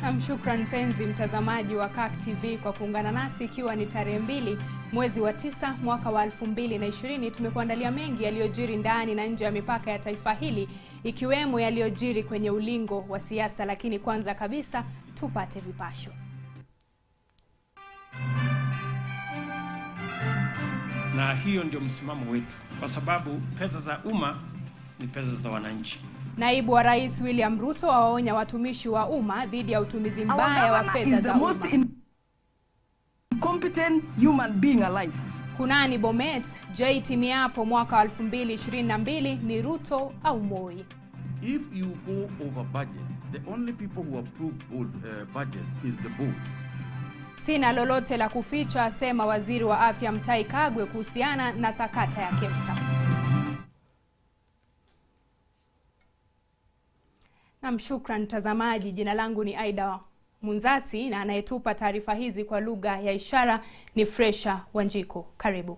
Shukran mpenzi mtazamaji wa Kirk TV kwa kuungana nasi, ikiwa ni tarehe 2 mwezi wa 9 mwaka wa 2020. Tumekuandalia mengi yaliyojiri ndani na nje ya mipaka ya taifa hili, ikiwemo yaliyojiri kwenye ulingo wa siasa, lakini kwanza kabisa tupate vipasho. Na hiyo ndio msimamo wetu, kwa sababu pesa za umma ni pesa za wananchi. Naibu wa Rais William Ruto awaonya watumishi wa umma dhidi ya utumizi mbaya wa fedha za umma. Incompetent human being alive. Kunani Bomet, je, timiapo mwaka 2022 ni Ruto au Moi? If you go over budget, the only people who approve budgets is the board. Sina lolote la kuficha, asema waziri wa afya Mutahi Kagwe kuhusiana na sakata ya KEMSA. Shukran mtazamaji, jina langu ni Aida Munzati na anayetupa taarifa hizi kwa lugha ya ishara ni Fresha Wanjiko. Karibu.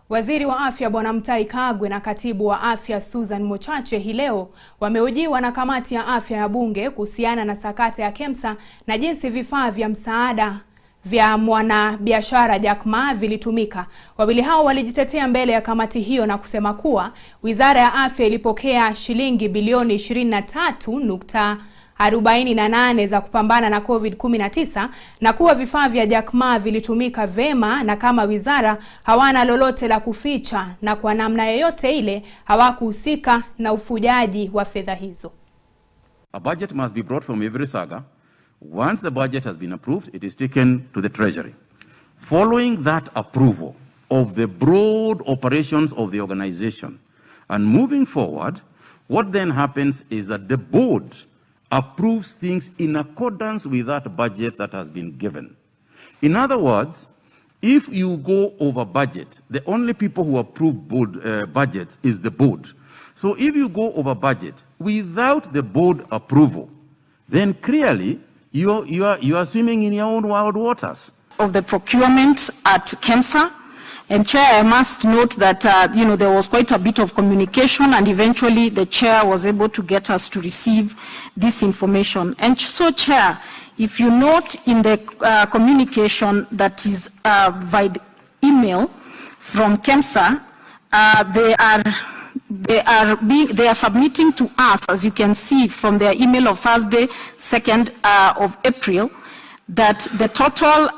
Waziri wa afya Bwana Mutahi Kagwe na katibu wa afya Susan Mochache hii leo wamehojiwa na kamati ya afya ya bunge kuhusiana na sakata ya KEMSA na jinsi vifaa vya msaada vya mwanabiashara Jack Ma vilitumika. Wawili hao walijitetea mbele ya kamati hiyo na kusema kuwa Wizara ya Afya ilipokea shilingi bilioni 23.48 za kupambana na COVID-19 na kuwa vifaa vya Jack Ma vilitumika vema, na kama wizara hawana lolote la kuficha na kwa namna yoyote ile hawakuhusika na ufujaji wa fedha hizo. A budget must be brought from every saga. Once the budget has been approved, it is taken to the Treasury. Following that approval of the broad operations of the organization and moving forward, what then happens is that the board approves things in accordance with that budget that has been given. In other words, if you go over budget, the only people who approve budgets is the board. So if you go over budget without the board approval, then clearly you are swimming in your own wild waters. Of the procurement at KEMSA, and Chair, I must note that there was quite a bit of communication, and eventually the Chair was able to get us to receive this information. And so, Chair, if you note in the communication that is via email from KEMSA, they are submitting to us, as you can see from their email of Thursday, 2nd of April, that the total,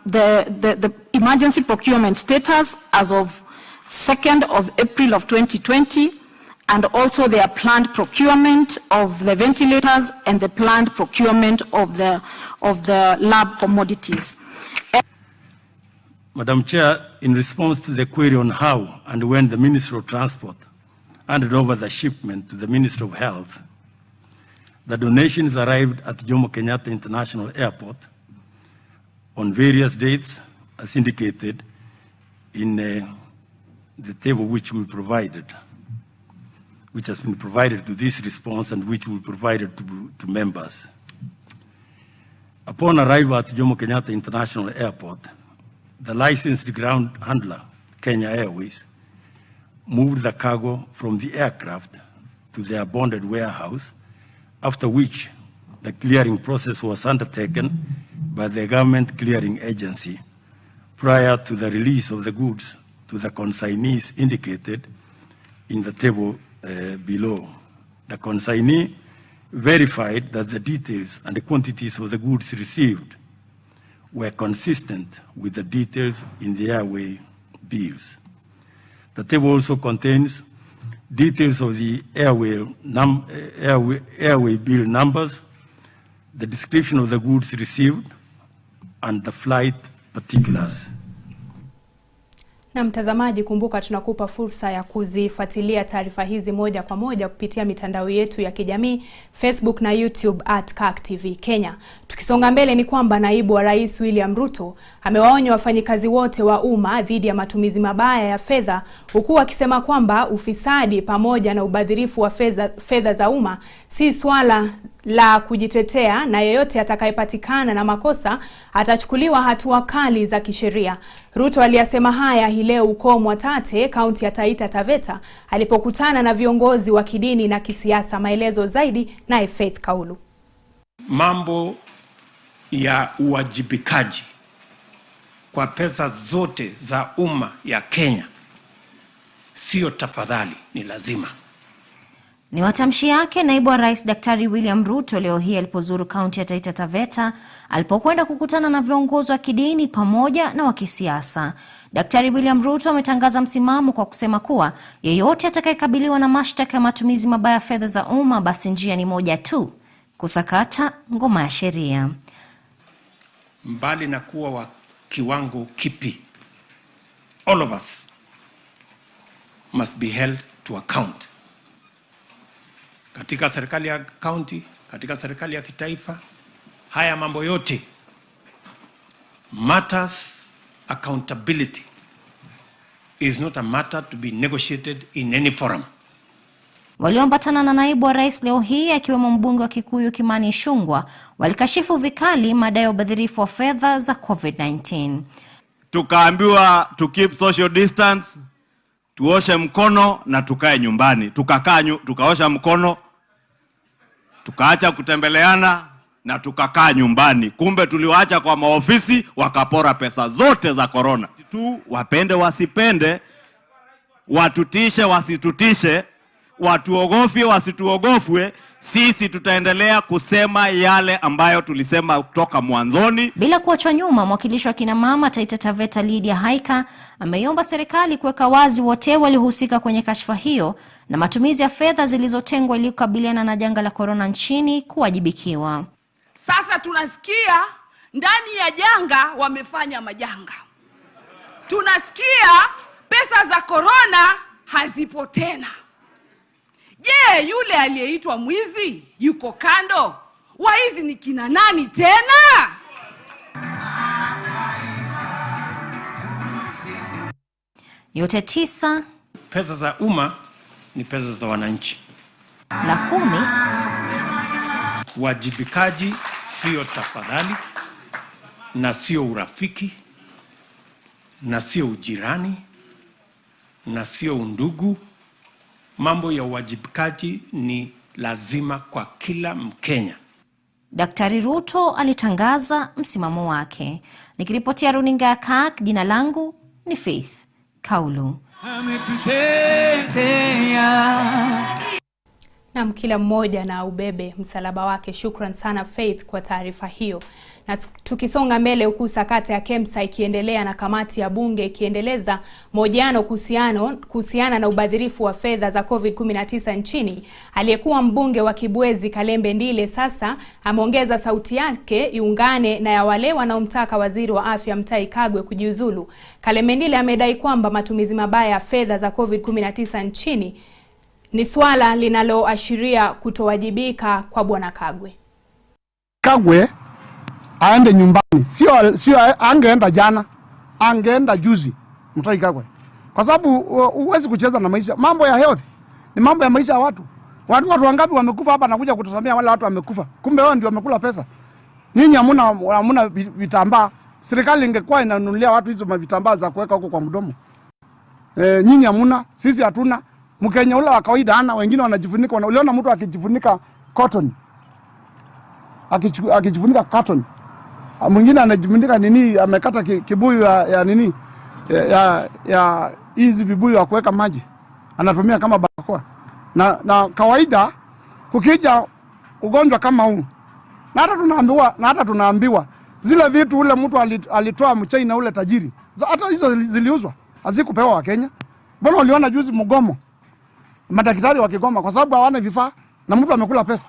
the emergency procurement status as of 2nd of April of 2020, and also their planned procurement of the ventilators and the planned procurement of the lab commodities. Madam Chair, in response to the query on how and when the Minister of Transport handed over the shipment to the Minister of Health, the donations arrived at Jomo Kenyatta International Airport on various dates, as indicated in the table which we provided, which has been provided to this response and which we provided to members. Upon arrival at Jomo Kenyatta International Airport, the licensed ground handler, Kenya Airways, moved the cargo from the aircraft to their bonded warehouse, after which the clearing process was undertaken by the government clearing agency prior to the release of the goods to the consignees indicated in the table below. The consignee verified that the details and the quantities of the goods received were consistent with the details in the airway bills. The table also contains details of the airway bill numbers, the description of the goods received, and the flight particulars. Na mtazamaji, kumbuka tunakupa fursa ya kuzifuatilia taarifa hizi moja kwa moja kupitia mitandao yetu ya kijamii Facebook na YouTube @Kirk TV Kenya. Tukisonga mbele ni kwamba naibu wa Rais William Ruto amewaonya wafanyikazi wote wa umma dhidi ya matumizi mabaya ya fedha, huku akisema kwamba ufisadi pamoja na ubadhirifu wa fedha za umma si swala la kujitetea, na yeyote atakayepatikana na makosa atachukuliwa hatua kali za kisheria. Ruto aliyasema haya hii leo huko Mwatate, kaunti ya Taita Taveta, alipokutana na viongozi wa kidini na kisiasa. Maelezo zaidi na Faith Kaulu. Mambo ya uwajibikaji kwa pesa zote za umma ya Kenya sio tafadhali, ni lazima. Ni matamshi yake naibu wa rais Daktari William Ruto leo hii alipozuru kaunti ya Taita Taveta alipokwenda kukutana na viongozi wa kidini pamoja na wa kisiasa. Daktari William Ruto ametangaza msimamo kwa kusema kuwa yeyote atakayekabiliwa na mashtaka ya matumizi mabaya ya fedha za umma basi njia ni moja tu, kusakata ngoma ya sheria. Mbali na kuwa wa kiwango kipi, all of us must be held to account. Katika serikali ya county, katika serikali ya kitaifa, haya mambo yote matters. Accountability is not a matter to be negotiated in any forum. Walioambatana na naibu wa rais leo hii akiwemo mbunge wa Kikuyu Kimani Ichung'wah walikashifu vikali madai ya ubadhirifu wa fedha za COVID-19. Tukaambiwa to keep social distance, tuoshe mkono na tukae nyumbani. Tukaosha mkono, tukaacha kutembeleana na tukakaa nyumbani. Kumbe tuliwaacha kwa maofisi wakapora pesa zote za corona. Tu wapende wasipende, watutishe wasitutishe, watuogofye wasituogofwe, sisi tutaendelea kusema yale ambayo tulisema kutoka mwanzoni. Bila kuachwa nyuma, mwakilishi wa kina mama Taita Taveta Lydia Haika ameiomba serikali kuweka wazi wote waliohusika kwenye kashfa hiyo na matumizi ya fedha zilizotengwa ili kukabiliana na janga la corona nchini kuwajibikiwa. Sasa tunasikia ndani ya janga wamefanya majanga. Tunasikia pesa za corona hazipo tena. Je, yule aliyeitwa mwizi yuko kando? Waizi ni kina nani tena? Yote 9. Pesa za umma ni pesa za wananchi. La 10. Wajibikaji sio tafadhali, na sio urafiki, na sio ujirani, na sio undugu. Mambo ya wajibikaji ni lazima kwa kila Mkenya. Daktari Ruto alitangaza msimamo wake. Nikiripotia runinga ya Kirk, jina langu ni Faith Kaulu. Na kila mmoja na ubebe msalaba wake. Shukran sana Faith kwa taarifa hiyo. Na tukisonga mbele, huku sakata ya KEMSA ikiendelea na kamati ya bunge ikiendeleza mojano kuhusiana na ubadhirifu wa fedha za COVID-19 nchini, aliyekuwa mbunge wa Kibwezi Kalembe Ndile sasa ameongeza sauti yake iungane na ya wale wanaomtaka waziri wa afya Mutahi Kagwe kujiuzulu. Kalembe Ndile amedai kwamba matumizi mabaya ya fedha za COVID-19 nchini ni swala linaloashiria kutowajibika kwa Bwana Kagwe. Kagwe aende nyumbani. Sio angeenda jana, angeenda juzi Mutahi Kagwe. Kwa sababu huwezi kucheza na maisha. Mambo ya health ni mambo ya maisha ya watu. Watu wangapi wamekufa hapa na kuja kutusamia wale watu wamekufa. Kumbe wao ndio wamekula pesa. Nyinyi hamuna vitambaa. Serikali ingekuwa inanunulia watu hizo vitambaa za kuweka huko kwa mdomo. Nyinyi hamuna, sisi hatuna. Mkenya ule wa kawaida ana, wengine wanajifunika. Uliona mtu akijifunika cotton. Akijifunika cotton. Mwingine anajifunika nini, amekata kibuyu ya nini ya hizi vibuyu ya kuweka maji. Anatumia kama barakoa. Na kawaida kukija ugonjwa kama huu. Na hata tunaambiwa zile vitu ule mtu alitoa Mchina ule tajiri. Hata hizo ziliuzwa. Hazikupewa wa Kenya. Mbona uliona juzi mgomo? Madaktari wakigoma kwa sababu hawana vifaa na mtu amekula pesa.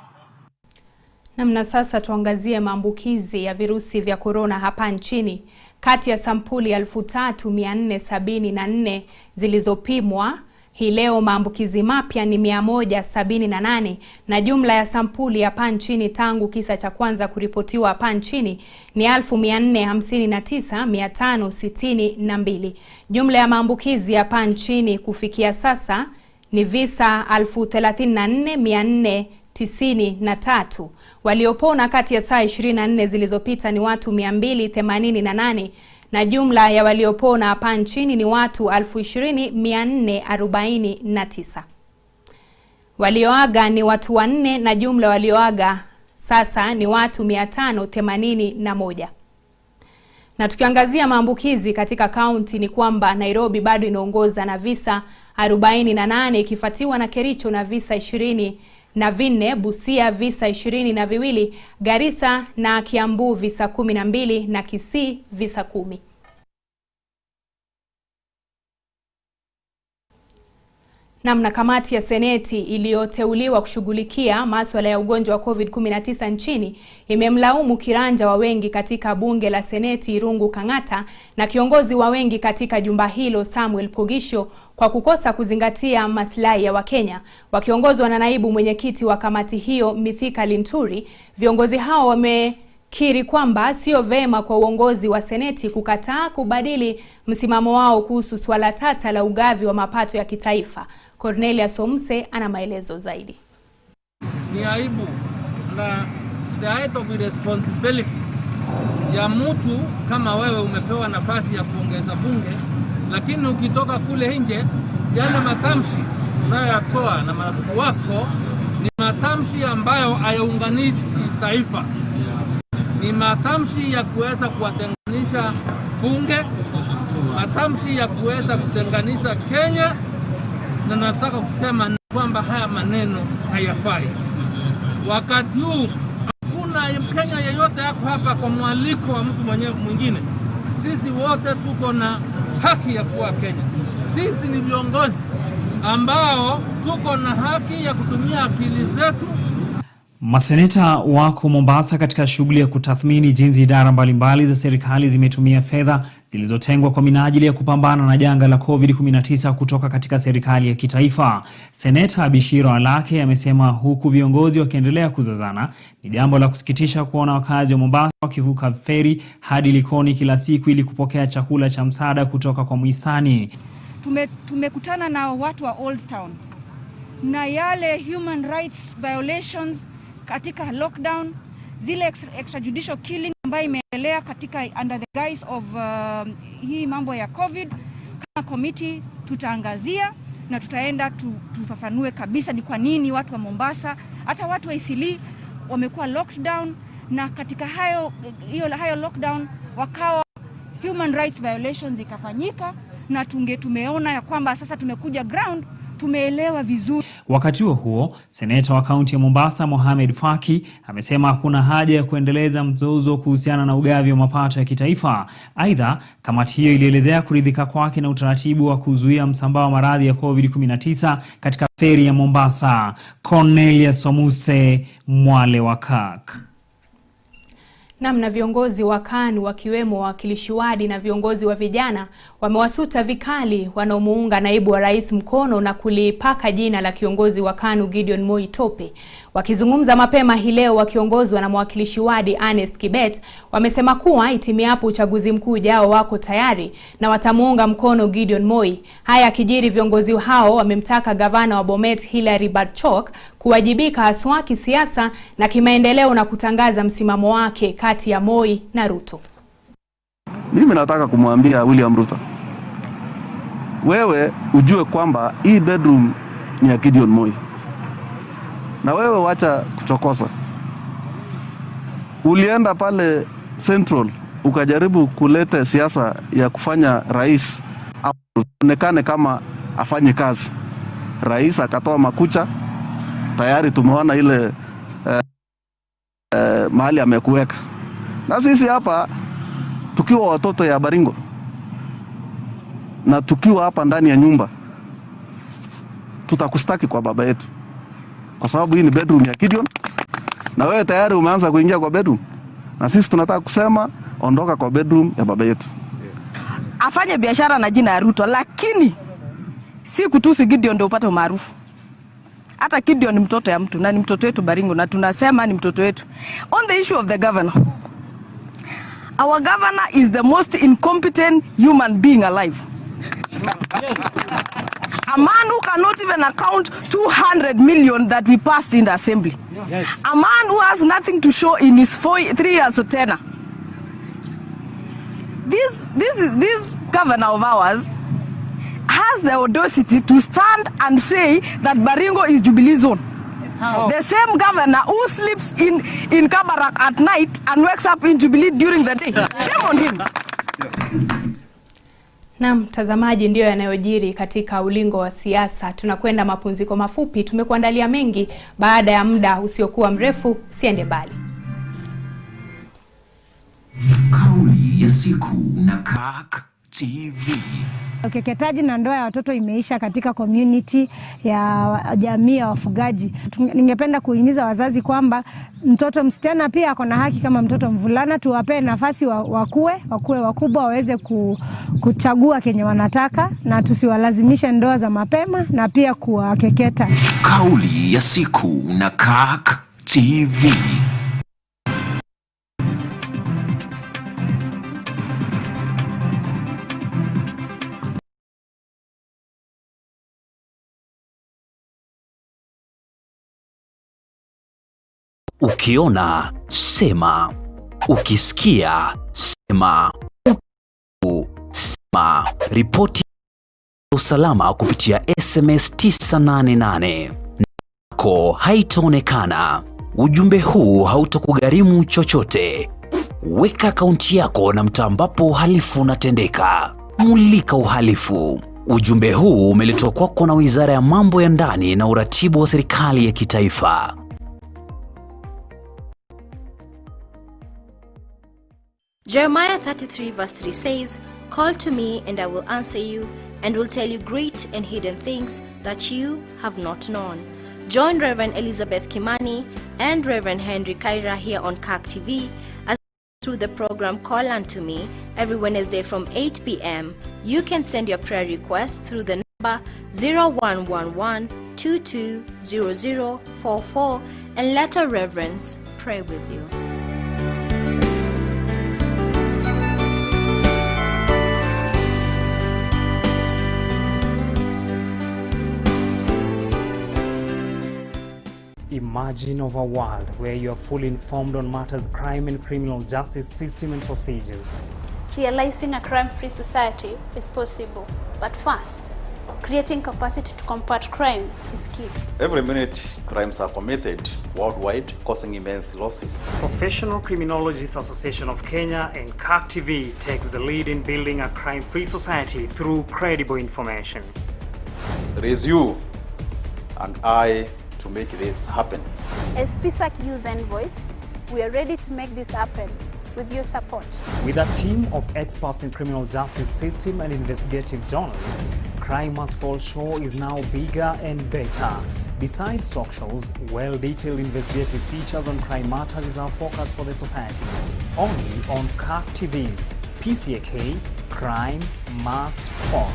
Na sasa tuangazie maambukizi ya virusi vya corona hapa nchini. Kati ya sampuli 3474 zilizopimwa hii leo, maambukizi mapya ni 178 na jumla ya sampuli hapa nchini tangu kisa cha kwanza kuripotiwa hapa nchini ni 1459,562. Jumla ya maambukizi hapa nchini kufikia sasa ni visa 34,493. Waliopona kati ya saa 24 zilizopita ni watu 288 na jumla ya waliopona hapa nchini ni watu 20,449. Walioaga ni watu 4 na jumla walioaga sasa ni watu 581. Na tukiangazia maambukizi katika kaunti ni kwamba Nairobi bado inaongoza na visa 48 ikifuatiwa na Kericho na visa 24, Busia visa 22, Garissa na Kiambu visa 12 na Kisii visa 10. Na kamati ya Seneti iliyoteuliwa kushughulikia masuala ya ugonjwa wa COVID-19 nchini imemlaumu kiranja wa wengi katika bunge la Seneti Irungu Kang'ata na kiongozi wa wengi katika jumba hilo Samuel Pogisho kwa kukosa kuzingatia maslahi ya Wakenya. Wakiongozwa na naibu mwenyekiti wa kamati hiyo Mithika Linturi, viongozi hao wamekiri kwamba sio vema kwa uongozi wa Seneti kukataa kubadili msimamo wao kuhusu swala tata la ugavi wa mapato ya kitaifa. Cornelia Somse ana maelezo zaidi. Ni aibu na the height of responsibility ya mtu kama wewe umepewa nafasi ya kuongeza bunge, lakini ukitoka kule nje yale matamshi unayoyatoa na marafiki wako ni matamshi ambayo hayaunganishi taifa. Ni matamshi ya kuweza kuwatenganisha bunge, matamshi ya kuweza kutenganisha Kenya. Na nataka kusema ni kwamba haya maneno hayafai. Wakati huu hakuna Mkenya yeyote yako hapa kwa mwaliko wa mtu mwingine. Sisi wote tuko na haki ya kuwa Kenya. Sisi ni viongozi ambao tuko na haki ya kutumia akili zetu. Maseneta wako Mombasa katika shughuli ya kutathmini jinsi idara mbalimbali za serikali zimetumia fedha zilizotengwa kwa minajili ya kupambana na janga la COVID-19 kutoka katika serikali ya kitaifa. Seneta Bishiro Alake amesema huku viongozi wakiendelea kuzozana, ni jambo la kusikitisha kuona wakazi wa Mombasa wakivuka feri hadi Likoni kila siku ili kupokea chakula cha msaada kutoka kwa muhisani. Tumekutana na watu wa Old Town na yale human rights violations katika lockdown, zile extrajudicial killing ambayo imeendelea katika under the guise of hii mambo ya COVID. Kama committee tutaangazia na tutaenda tufafanue kabisa ni kwa nini watu wa Mombasa, hata watu wa Isili wamekuwa lockdown, na katika hayo lockdown wakawa human rights violations ikafanyika, na tumeona ya kwamba sasa tumekuja ground, tumeelewa vizuri. Wakati huo, seneta wa kaunti ya Mombasa Mohamed Faki amesema hakuna haja ya kuendeleza mzozo kuhusiana na ugavi wa mapato ya kitaifa. Aidha, kamati hiyo ilielezea kuridhika kwake na utaratibu wa kuzuia msambao wa maradhi ya COVID-19 katika feri ya Mombasa. Cornelia Somuse, Mwale wa Kirk. Na viongozi wa KANU wakiwemo wawakilishi wadi na viongozi wa vijana wamewasuta vikali wanaomuunga naibu wa rais mkono na kulipaka jina la kiongozi wa KANU Gideon Moi tope. Wakizungumza mapema hii leo wakiongozwa na mwakilishi wadi Ernest Kibet, wamesema kuwa itimiapo uchaguzi mkuu ujao wako tayari na watamuunga mkono Gideon Moi. Haya kijiri, viongozi hao wamemtaka gavana wa Bomet Hilary Barchok kuwajibika haswa kisiasa na kimaendeleo na kutangaza msimamo wake kati ya Moi na Ruto. Mimi nataka kumwambia William Ruto, wewe ujue kwamba hii bedroom ni ya Gideon Moi. Na wewe wacha kuchokoza. Ulienda pale Central ukajaribu kuleta siasa ya kufanya rais aonekane kama afanye kazi. Rais akatoa makucha, tayari tumeona ile mahali amekuweka. Na sisi hapa tukiwa watoto ya Baringo na tukiwa hapa ndani ya nyumba, tutakustaki kwa baba yetu, kwa sababu hii ni bedroom ya Gideon na wewe tayari umeanza kuingia kwa bedroom, na sisi tunataka kusema ondoka kwa bedroom ya baba yetu. Afanye biashara na jina ya Ruto, lakini si kutusi Gideon ndio upate umaarufu. Hata Gideon ni mtoto ya mtu na ni mtoto wetu Baringo, na tunasema ni mtoto wetu. On the issue of the governor, our governor is the most incompetent human being alive. A man who cannot even account 200 million that we passed in the assembly. Yes. A man who has nothing to show in his 3 years of tenure. This governor of ours has the audacity to stand and say that Baringo is Jubilee zone. How? The same governor who sleeps in Kabarak at night and wakes up in Jubilee during the day. Shame on him. Na mtazamaji, ndio yanayojiri katika ulingo wa siasa. Tunakwenda mapumziko mafupi. Tumekuandalia mengi baada ya muda usiokuwa mrefu. Usiende mbali. Kauli ya siku na Kirk TV. Ukeketaji na ndoa ya watoto imeisha katika community ya jamii ya wafugaji. Ningependa kuhimiza wazazi kwamba mtoto msichana pia ako na haki kama mtoto mvulana. Tuwape nafasi wakue wakubwa, waweze kuchagua kenye wanataka, na tusiwalazimishe ndoa za mapema na pia kuwakeketa. Kauli ya siku na Kirk TV. Ukiona sema, ukisikia sema, sema. Ripoti ya usalama kupitia SMS 988 nako haitaonekana. Ujumbe huu hautokugharimu chochote. Weka akaunti yako na mtaa ambapo uhalifu unatendeka. Mulika uhalifu. Ujumbe huu umeletwa kwako na Wizara ya Mambo ya Ndani na Uratibu wa Serikali ya Kitaifa. Jeremiah 33 verse 3 says, "Call to me and I will answer you and will tell you great and hidden things that you have not known." Join Reverend Elizabeth Kimani and Reverend Henry Kaira here on Kirk TV as through the program Call Unto Me every Wednesday from 8 p.m. You can send your prayer request through the number 0111 220044 and let our reverends pray with you. Imagine of a world where you are fully informed on matters crime and criminal justice system and procedures. Realizing a crime-free society is possible, but first, creating capacity to combat crime is key. Every minute, crimes are committed worldwide, causing immense losses. Professional Criminologists Association of Kenya and Kirk TV takes the lead in building a crime-free society through credible information. It is you and I to make this happen. As PSAC Youth and Voice, we are ready to make this happen with your support. With a team of experts in criminal justice system and investigative journalists, Crime Must Fall Show is now bigger and better. Besides talk shows, well-detailed investigative features on crime matters is our focus for the society. Only on Kirk TV. PCAK, Crime Must Fall.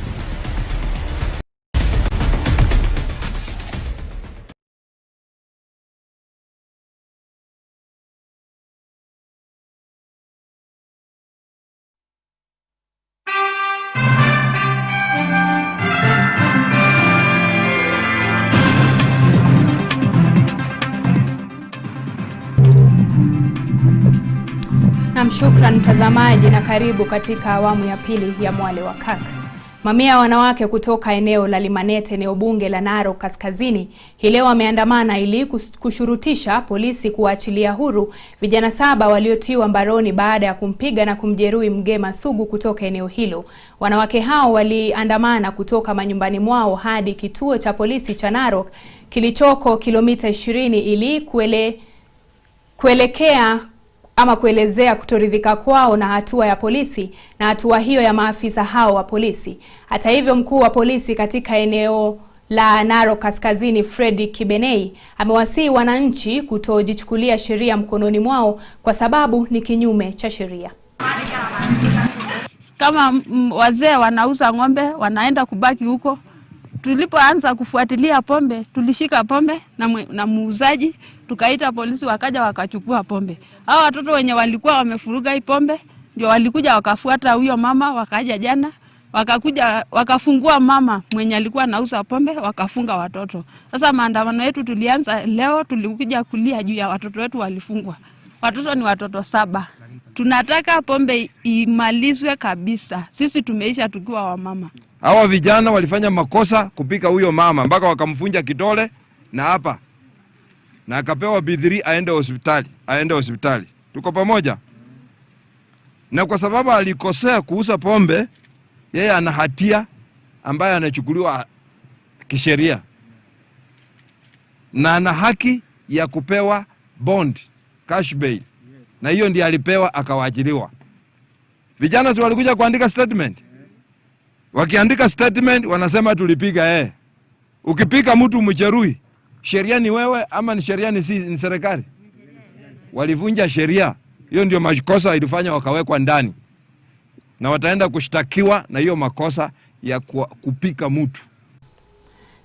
Shukran mtazamaji na karibu katika awamu ya pili ya Mwale wa Kirk. Mamia wanawake kutoka eneo la Limanete, eneo bunge la Narok Kaskazini, hii leo wameandamana ili kushurutisha polisi kuachilia huru vijana 7 waliotiwa mbaroni baada ya kumpiga na kumjeruhi mgema sugu kutoka eneo hilo. Wanawake hao waliandamana kutoka manyumbani mwao hadi kituo cha polisi cha Narok kilichoko kilomita 20 ili kuelezea kutoridhika kwao na hatua ya polisi na hatua hiyo ya maafisa hao wa polisi. Hata hivyo, mkuu wa polisi katika eneo la Narok Kaskazini, Freddy Kibenei, amewasihi wananchi kutojichukulia sheria mkononi mwao kwa sababu ni kinyume cha sheria. Kama wazee wanauza ng'ombe, wanaenda kubaki huko. Tulipoanza kufuatilia pombe, tulishika pombe na muuzaji, tukaita polisi wakaja wakachukua pombe. Hao watoto wenye walikuwa wamefuruga hii pombe ndio walikuja wakafuata huyo mama, wakaja jana, wakakuja wakafungua mama mwenye alikuwa anauza pombe, wakafunga watoto. Sasa maandamano yetu tulianza leo, tulikuja kulia juu ya watoto wetu walifungwa. Watoto ni watoto 7. Tunataka pombe imalizwe kabisa. Sisi tumeisha tukiwa wamama. Hawa vijana walifanya makosa kupika huyo mama mpaka wakamvunja kidole na hapa. na akapewa B3 aende hospitali. Tuko pamoja? Na kwa sababu alikosea kuuza pombe, yeye ana hatia ambaye anachukuliwa kisheria, na ana haki ya kupewa bond, cash bail, na hiyo ndiye alipewa akawaachiliwa. Vijana si walikuja kuandika statement? Wakiandika statement wanasema tulipiga Ukipiga mtu mjeruhi, sheria ni wewe ama ni sheria ni serikali? Walivunja sheria. Hiyo ndio makosa ilifanya wakawekwa ndani. Na wataenda kushtakiwa na hiyo makosa ya kupika mtu.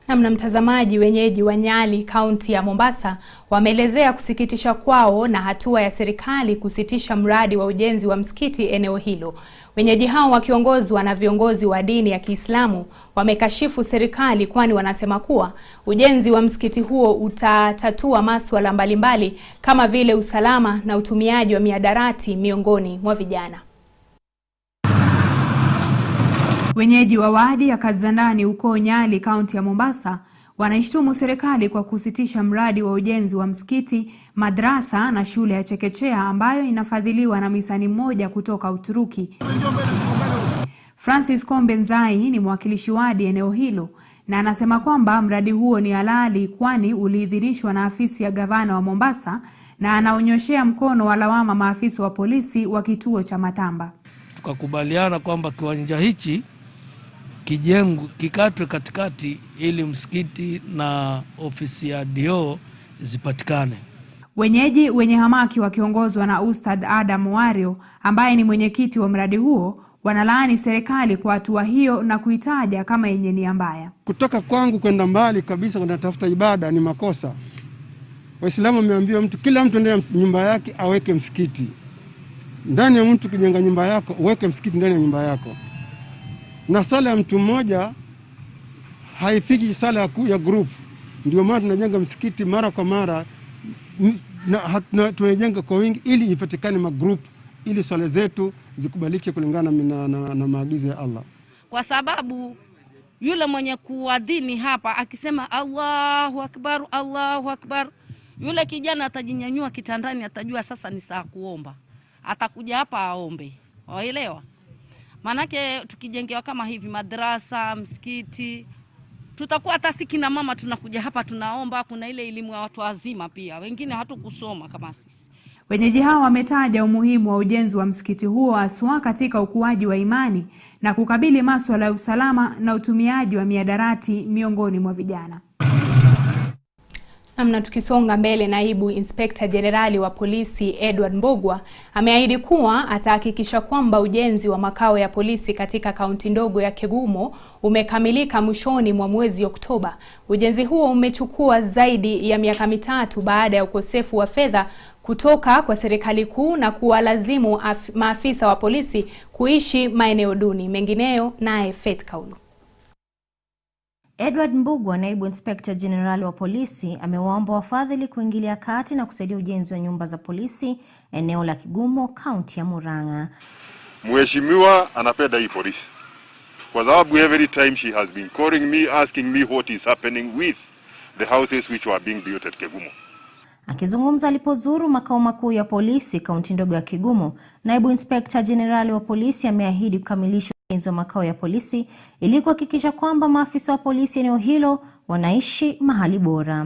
Na mtazamaji, wenyeji wa Nyali, kaunti ya Mombasa, wameelezea kusikitisha kwao na hatua ya serikali kusitisha mradi wa ujenzi wa msikiti eneo hilo. Wenyeji hao wakiongozwa na viongozi wa dini ya Kiislamu wamekashifu serikali, kwani wanasema kuwa ujenzi wa msikiti huo utatatua masuala mbalimbali kama vile usalama na utumiaji wa mihadarati miongoni mwa vijana. Wenyeji wa wadi ya Kadzandani huko Nyali, kaunti ya Mombasa, wanaishtumu serikali kwa kusitisha mradi wa ujenzi wa msikiti, madrasa na shule ya chekechea ambayo inafadhiliwa na misani mmoja kutoka Uturuki. Francis Kombenzai ni mwakilishi wadi eneo hilo na anasema kwamba mradi huo ni halali, kwani uliidhinishwa na afisi ya gavana wa Mombasa, na anaonyoshea mkono wa lawama maafisa wa polisi wa kituo cha Matamba. Tukakubaliana kwamba kiwanja hichi kijengwe, kikatwe katikati ili msikiti na ofisi ya DO zipatikane. Wenyeji wenye hamaki wakiongozwa na Ustad Adam Wario ambaye ni mwenyekiti wa mradi huo wanalaani serikali kwa hatua hiyo na kuitaja kama yenye nia mbaya. Kutoka kwangu kwenda mbali kabisa kwenda tafuta ibada ni makosa. Waislamu wameambiwa mtu, kila mtu ndani ya nyumba yake aweke msikiti. Ndani ya mtu kijenga nyumba yako, uweke msikiti ndani ya nyumba yako. Na sala ya mtu mmoja haifiki sala ya group. Ndio maana tunajenga msikiti mara kwa mara, na tunajenga kwa wingi ili ipatikane magroup, ili swala zetu zikubalike kulingana na maagizo ya Allah. Kwa sababu yule mwenye kuadhini hapa akisema Allahu Akbar, Allahu Akbar, yule kijana atajinyanyua kitandani, atajua sasa ni saa kuomba. Atakuja hapa aombe. Waelewa? Manake tukijengewa kama hivi madrasa, msikiti, tutakuwa hata siki na mama tunakuja hapa tunaomba. Kuna ile elimu ya watu wazima pia, wengine hatukusoma kama sisi. Wenyeji hao wametaja umuhimu wa ujenzi wa msikiti huo haswa katika ukuaji wa imani na kukabili masuala ya usalama na utumiaji wa mihadarati miongoni mwa vijana. Namna tukisonga mbele, naibu inspekta jenerali wa polisi Edward Mbogwa ameahidi kuwa atahakikisha kwamba ujenzi wa makao ya polisi katika kaunti ndogo ya Kegumo umekamilika mwishoni mwa mwezi Oktoba. Ujenzi huo umechukua zaidi ya miaka mitatu baada ya ukosefu wa fedha kutoka kwa serikali kuu na kuwalazimu maafisa wa polisi kuishi maeneo duni. Mengineyo naye Faith Kaulu. Edward Mbugwa, naibu inspekta jenerali wa polisi, amewaomba wafadhili kuingilia kati na kusaidia ujenzi wa nyumba za polisi eneo la Kigumo, kaunti ya Murang'a. Mheshimiwa anapenda hii polisi kwa sababu every time she has been calling me asking me what is happening with the houses which were being built at Kigumo. Akizungumza alipozuru makao makuu ya polisi kaunti ndogo ya Kigumo, naibu inspekta jenerali wa polisi ameahidi kukamilisha ujenzi wa makao ya polisi ili kuhakikisha kwamba maafisa wa polisi eneo hilo wanaishi mahali bora.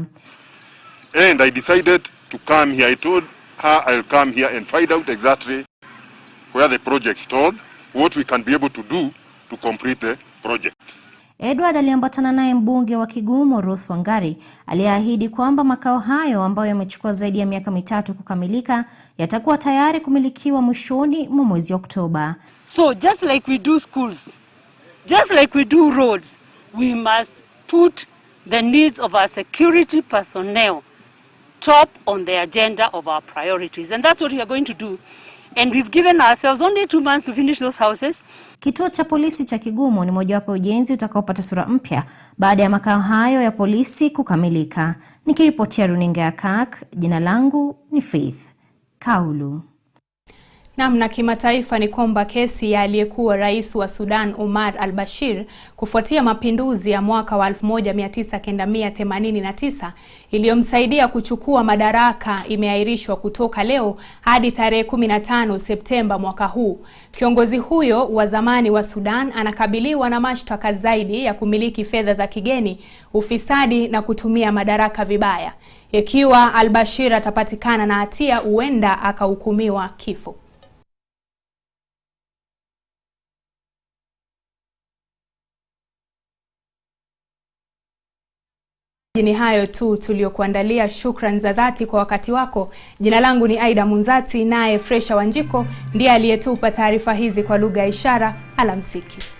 And I decided to come here. I told her I'll come here and find out exactly where the project stood, what we can be able to do to complete the project. Edward aliambatana naye mbunge wa Kigumo Ruth Wangari aliahidi kwamba makao hayo ambayo yamechukua zaidi ya miaka mitatu kukamilika yatakuwa tayari kumilikiwa mwishoni mwa mwezi Oktoba. So just like we do schools, just like we do roads, we must put the needs of our security personnel top on the agenda of our priorities, and that's what we are going to do. And we've given ourselves only 2 months to finish those houses. Kituo cha polisi cha Kigumo ni mojawapo ujenzi utakaopata sura mpya baada ya makao hayo ya polisi kukamilika. Nikiripotia runinga ya Kirk, jina langu ni Faith Kaulu. Na kimataifa ni kwamba kesi ya aliyekuwa rais wa Sudan Omar al-Bashir kufuatia mapinduzi ya mwaka wa 1989 iliyomsaidia kuchukua madaraka imeahirishwa kutoka leo hadi tarehe 15 Septemba mwaka huu. Kiongozi huyo wa zamani wa Sudan anakabiliwa na mashtaka zaidi ya kumiliki fedha za kigeni, ufisadi na kutumia madaraka vibaya. Ikiwa al-Bashir atapatikana na hatia, huenda akahukumiwa kifo. Ni hayo tu tuliokuandalia. Shukran za dhati kwa wakati wako. Jina langu ni Aida Munzati, naye Fresha Wanjiko ndiye aliyetupa taarifa hizi kwa lugha ya ishara. Alamsiki.